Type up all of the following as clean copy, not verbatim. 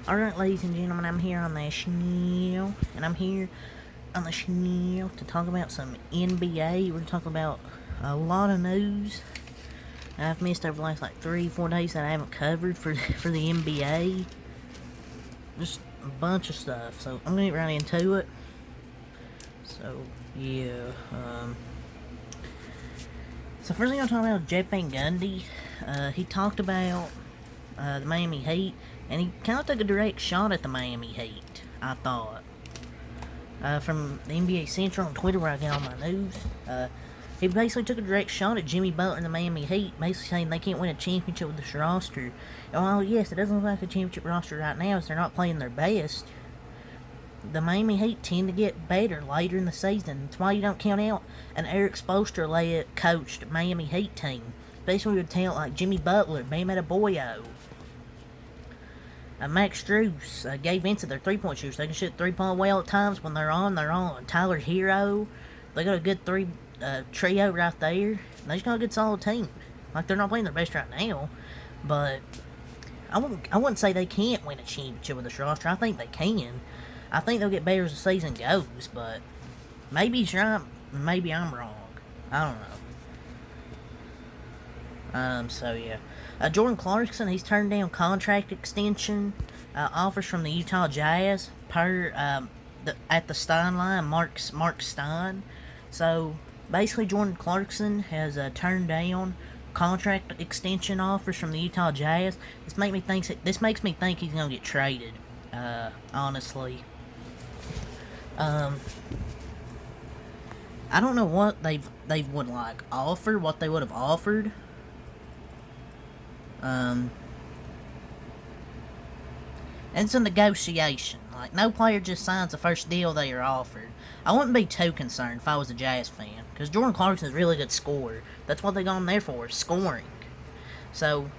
Alright, ladies and gentlemen, I'm here on the channel, and I'm here on the channel to talk about some NBA. We're talking about a lot of news I've missed over the last like 3-4 days that I haven't covered for the NBA. Just a bunch of stuff, so I'm gonna get right into it. So yeah, so first thing I'm talking about is Jeff Van Gundy. He talked about the Miami Heat, and he kind of took a direct shot at the Miami Heat, I thought. From the NBA Central on Twitter, where I get all my news, he basically took a direct shot at Jimmy Butler and the Miami Heat, basically saying they can't win a championship with this roster. And while, yes, it doesn't look like a championship roster right now, as they're not playing their best, the Miami Heat tend to get better later in the season. That's why you don't count out an Eric Spoelstra-led coached Miami Heat team, especially with talent like Jimmy Butler, Bam Adebayo, Max Strus, Gabe Vincent, they're three-point shooters. They can shoot three-point well at times. When they're on, they're on. Tyler Hero, they got a good trio right there. They just got a good solid team. Like, they're not playing their best right now, but I wouldn't say they can't win a championship with this roster. I think they can. I think they'll get better as the season goes, but maybe he's right, maybe I'm wrong. I don't know. So yeah. Jordan Clarkson, he's turned down contract extension offers from the Utah Jazz per at the Stein line, Mark Stein. So basically, Jordan Clarkson has turned down contract extension offers from the Utah Jazz. This makes me think he's gonna get traded. Honestly, I don't know what they would like offer, what they would have offered. And it's a negotiation. Like, no player just signs the first deal they are offered. I wouldn't be too concerned if I was a Jazz fan, because Jordan Clarkson is a really good scorer. That's what they got him there for, scoring. So,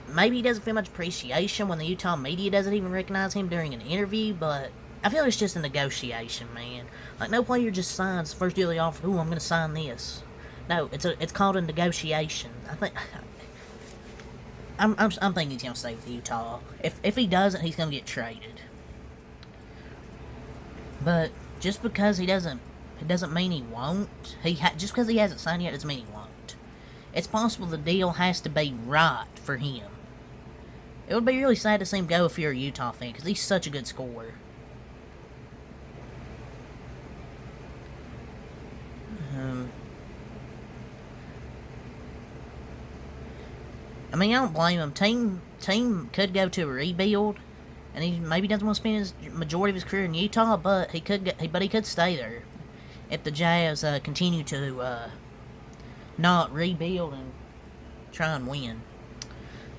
maybe he doesn't feel much appreciation when the Utah media doesn't even recognize him during an interview, but I feel it's just a negotiation, man. Like, no player just signs the first deal they offer. Ooh, I'm going to sign this. No, it's called a negotiation. I'm thinking he's gonna stay with Utah. If he doesn't, he's gonna get traded. But just because it doesn't mean he won't. Just because he hasn't signed yet doesn't mean he won't. It's possible the deal has to be right for him. It would be really sad to see him go if you're a Utah fan, because he's such a good scorer. I mean, I don't blame him. Team could go to a rebuild, and he maybe doesn't want to spend his majority of his career in Utah, but he could stay there if the Jazz continue to not rebuild and try and win.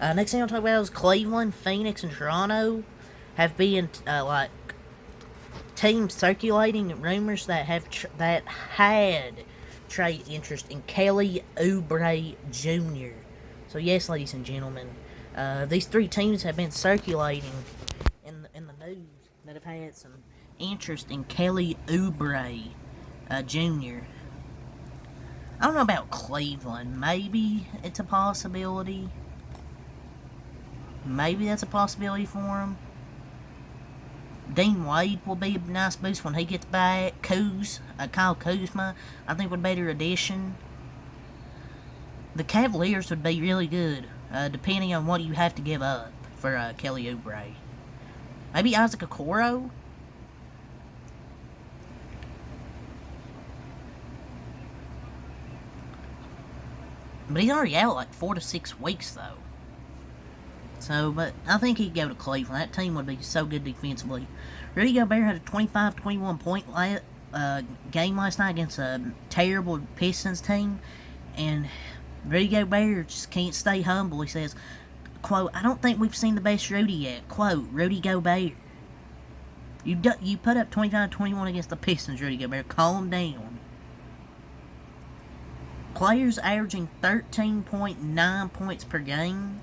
Next thing I'll talk about is Cleveland, Phoenix, and Toronto have been like teams circulating rumors that had trade interest in Kelly Oubre Jr. So yes, ladies and gentlemen, these three teams have been circulating in the news that have had some interest in Kelly Oubre Jr. I don't know about Cleveland. Maybe it's a possibility. Maybe that's a possibility for him. Dean Wade will be a nice boost when he gets back. Kyle Kuzma, I think, would be a better addition. The Cavaliers would be really good, depending on what you have to give up for Kelly Oubre. Maybe Isaac Okoro? But he's already out like 4 to 6 weeks, though. So, but I think he'd go to Cleveland. That team would be so good defensively. Rudy Gobert had a 25-21 point game last night against a terrible Pistons team, and Rudy Gobert just can't stay humble. He says, quote, "I don't think we've seen the best Rudy yet." Quote, Rudy Gobert. You put up 25-21 against the Pistons, Rudy Gobert. Calm down. Players averaging 13.9 points per game?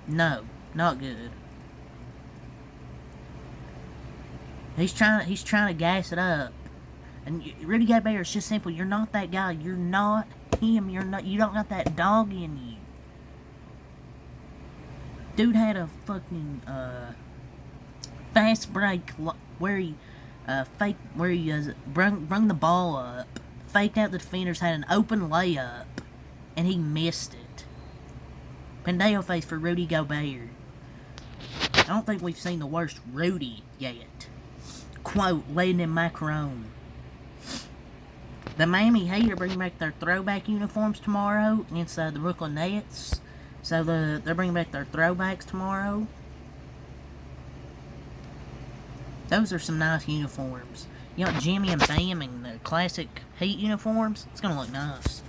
No, not good. He's trying to gas it up. And Rudy Gobert is just simple. You're not that guy. You're not him. You don't got that dog in you. Dude had a fucking fast break where he brung the ball up, faked out the defenders, had an open layup, and he missed it. Pendejo face for Rudy Gobert. I don't think we've seen the worst Rudy yet. Quote, leading in Macron. The Miami Heat are bringing back their throwback uniforms tomorrow against the Brooklyn Nets. So they're bringing back their throwbacks tomorrow. Those are some nice uniforms. You got Jimmy and Bam in the classic Heat uniforms. It's gonna look nice.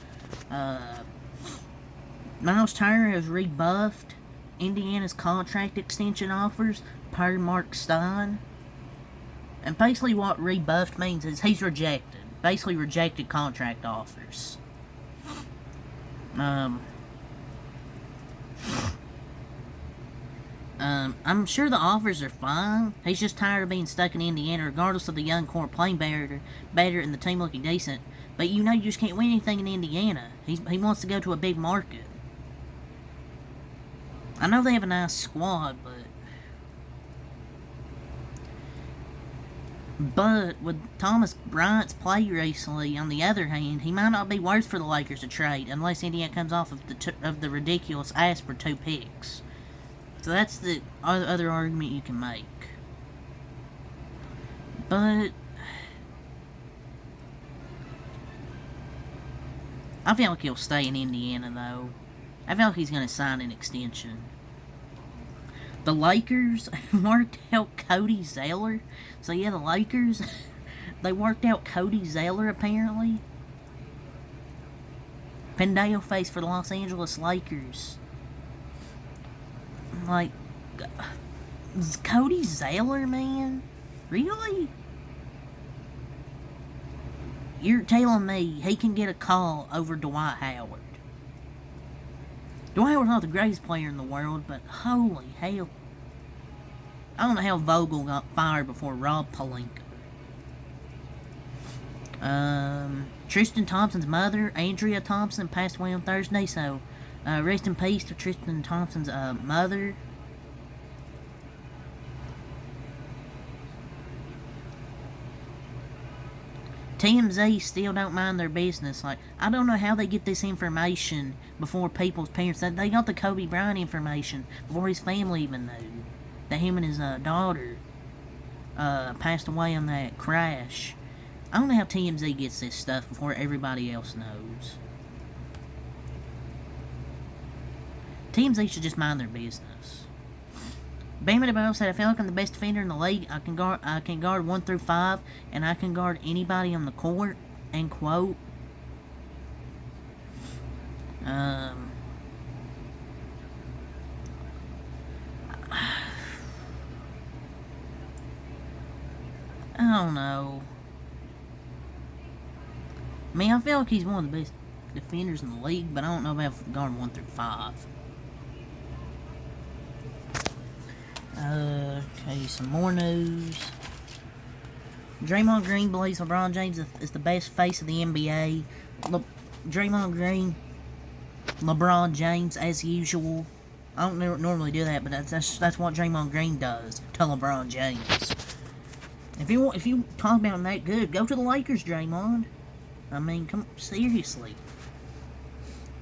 Miles Turner is rebuffed. Indiana's contract extension offers per Mark Stein. And basically what rebuffed means is he's rejected. Basically rejected contract offers. I'm sure the offers are fine. He's just tired of being stuck in Indiana, regardless of the young core playing better and the team looking decent. But you know you just can't win anything in Indiana. He wants to go to a big market. I know they have a nice squad, but with Thomas Bryant's play recently, on the other hand, he might not be worth for the Lakers to trade unless Indiana comes off of the ridiculous ask for 2 picks. So that's the other argument you can make. But I feel like he'll stay in Indiana, though. I feel like he's going to sign an extension. The Lakers worked out Cody Zeller. So yeah, the Lakers, they worked out Cody Zeller, apparently. Pendejo face for the Los Angeles Lakers. Like, Cody Zeller, man? Really? You're telling me he can get a call over Dwight Howard? Dwight Howard's not the greatest player in the world, but holy hell. I don't know how Vogel got fired before Rob Pelinka. Tristan Thompson's mother, Andrea Thompson, passed away on Thursday, so rest in peace to Tristan Thompson's mother. TMZ still don't mind their business. Like, I don't know how they get this information before people's parents. They got the Kobe Bryant information before his family even knew that him and his daughter passed away on that crash. I don't know how TMZ gets this stuff before everybody else knows. TMZ should just mind their business. Bam Adebayo said, I feel like I'm the best defender in the league. I can guard 1 through 5, and I can guard anybody on the court. End quote. I don't know. I mean, I feel like he's one of the best defenders in the league, but I don't know about guarding 1 through 5. Okay, some more news. Draymond Green believes LeBron James is the best face of the NBA. Draymond Green, LeBron James, as usual. I don't normally do that, but that's what Draymond Green does to LeBron James. If you talk about him that good, go to the Lakers, Draymond. I mean, seriously.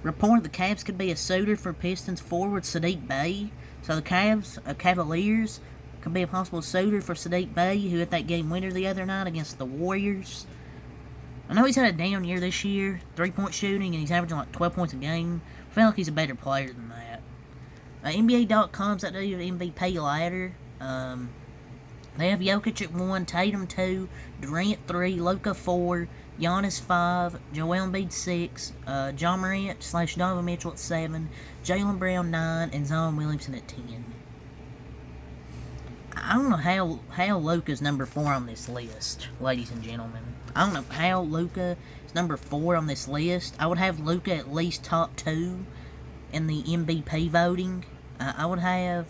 Report the Cavs could be a suitor for Pistons forward Sadiq Bey. So the Cavaliers could be a possible suitor for Sadiq Bey, who hit that game winner the other night against the Warriors. I know he's had a down year this year, 3-point shooting, and he's averaging like 12 points a game. I feel like he's a better player than that. NBA.com's that new MVP ladder. They have Jokic at 1, Tatum 2, Durant 3, Luka 4, Giannis 5, Joel Embiid 6, Ja Morant / Donovan Mitchell at 7, Jaylen Brown 9, and Zion Williamson at 10. I don't know how Luka's number 4 on this list, ladies and gentlemen. I don't know how Luka is number 4 on this list. I would have Luka at least top 2 in the MVP voting. I would have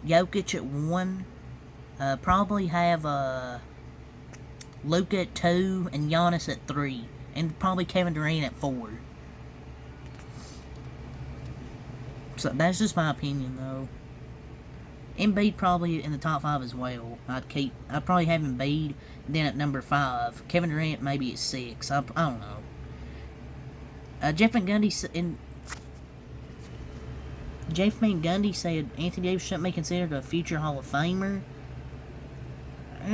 Jokic at 1. Probably have Luka at 2 and Giannis at 3. And probably Kevin Durant at 4. So that's just my opinion, though. Embiid probably in the top 5 as well. I'd probably have Embiid, then at number 5. Kevin Durant maybe at 6. I don't know. Jeff Van Gundy said Anthony Davis shouldn't be considered a future Hall of Famer. I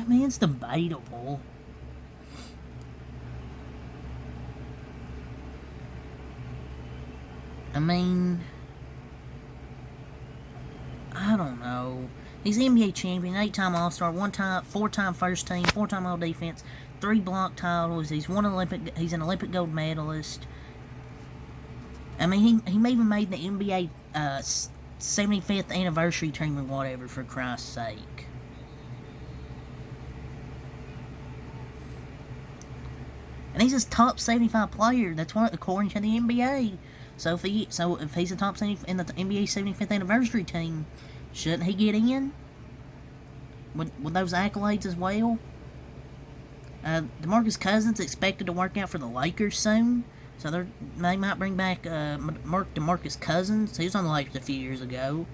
mean, it's debatable. I mean, I don't know. He's NBA champion, 8-time All-Star, 4-time first team, 4-time All-Defense, 3 block titles. He's an Olympic gold medalist. I mean, he even made the NBA 75th anniversary team or whatever, for Christ's sake. And he's a top 75 player. That's what, according to the NBA. So if he's a top 70 in the NBA 75th anniversary team, shouldn't he get in with those accolades as well? DeMarcus Cousins expected to work out for the Lakers soon, so they might bring back DeMarcus Cousins. He was on the Lakers a few years ago.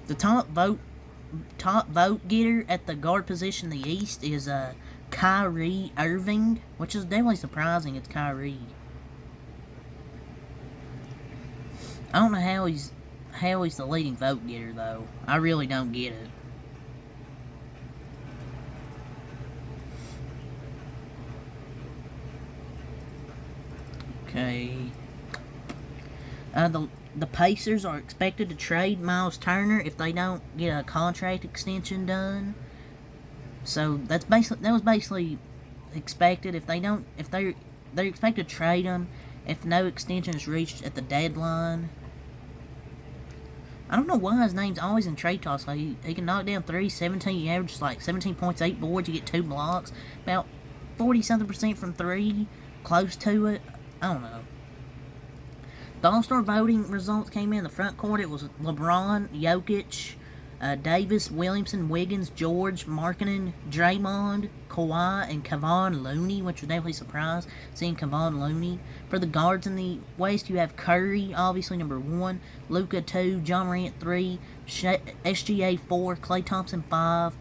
The top vote getter at the guard position in the East is Kyrie Irving, which is definitely surprising. It's Kyrie. I don't know how he's the leading vote getter, though. I really don't get it. Okay. The Pacers are expected to trade Miles Turner if they don't get a contract extension done. So that was basically expected. They're expected to trade him if no extension is reached at the deadline. I don't know why his name's always in trade talks. Like, he can knock down 17, he averages like 17 points, 8 boards, you get 2 blocks, about 40-something% from 3, close to it. I don't know. The All-Star voting results came in the front court. It was LeBron, Jokic, Davis, Williamson, Wiggins, George, Markkanen, Draymond, Kawhi, and Kevon Looney, which was definitely a surprise, seeing Kevon Looney. For the guards in the West, you have Curry, obviously number 1, Luka 2, John Morant 3, SGA 4, Klay Thompson 5,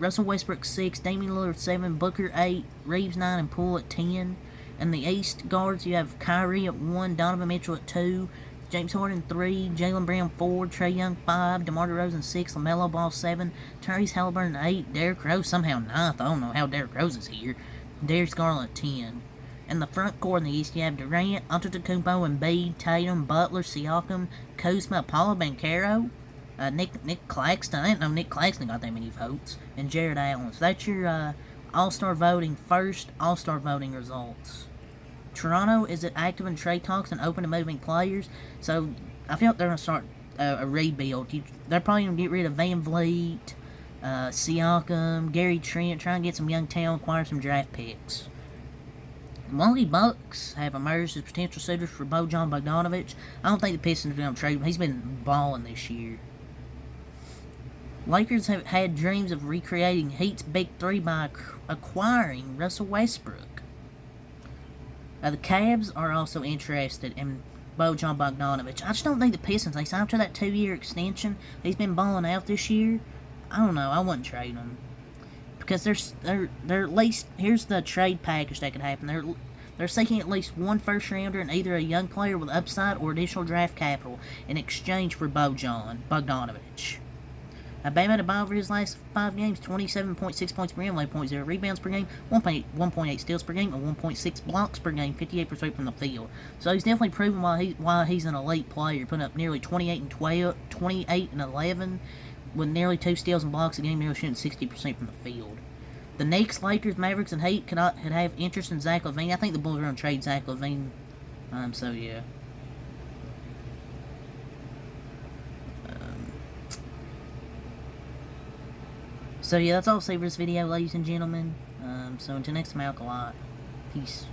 Russell Westbrook 6, Damian Lillard 7, Booker 8, Reeves 9, and Poole at 10. In the East guards, you have Kyrie at 1, Donovan Mitchell at 2, James Harden 3, Jaylen Brown 4, Trae Young 5, DeMar DeRozan 6, LaMelo Ball 7, Tyrese Halliburton 8, Derrick Rose somehow 9th. I don't know how Derrick Rose is here. Darius Garland 10. In the front court in the East, you have Durant, Antetokounmpo, Embiid, Tatum, Butler, Siakam, Kuzma, Paulo Banchero, Nick Claxton. I didn't know Nick Claxton got that many votes, and Jared Allen. So that's your All-Star voting, first All-Star voting results. Toronto is active in trade talks and open to moving players, so I feel like they're going to start a rebuild. They're probably going to get rid of Van Vliet, Siakam, Gary Trent, try and get some young talent, acquire some draft picks. Milwaukee Bucks have emerged as potential suitors for Bojan Bogdanovic. I don't think the Pistons are going to trade him. He's been balling this year. Lakers have had dreams of recreating Heat's Big Three by acquiring Russell Westbrook. The Cavs are also interested in Bojan Bogdanovic. I just don't think the Pistons, they signed to that 2-year extension. He's been balling out this year. I don't know. I wouldn't trade him. Because they're at least, here's the trade package that could happen. They're seeking at least one first rounder and either a young player with upside or additional draft capital in exchange for Bogdanovic. Bam Adebayo over his last 5 games, 27.6 points per game, 11.0 rebounds per game, 1.8 steals per game, and 1.6 blocks per game, 58% from the field. So he's definitely proven why he's an elite player, putting up nearly 28 and 11, with nearly 2 steals and blocks a game, nearly shooting 60% from the field. The Knicks, Lakers, Mavericks, and Heat could have interest in Zach LaVine. I think the Bulls are going to trade Zach LaVine. So yeah. So yeah, that's all I'll say for this video, ladies and gentlemen. So until next time, Alkalot. Peace.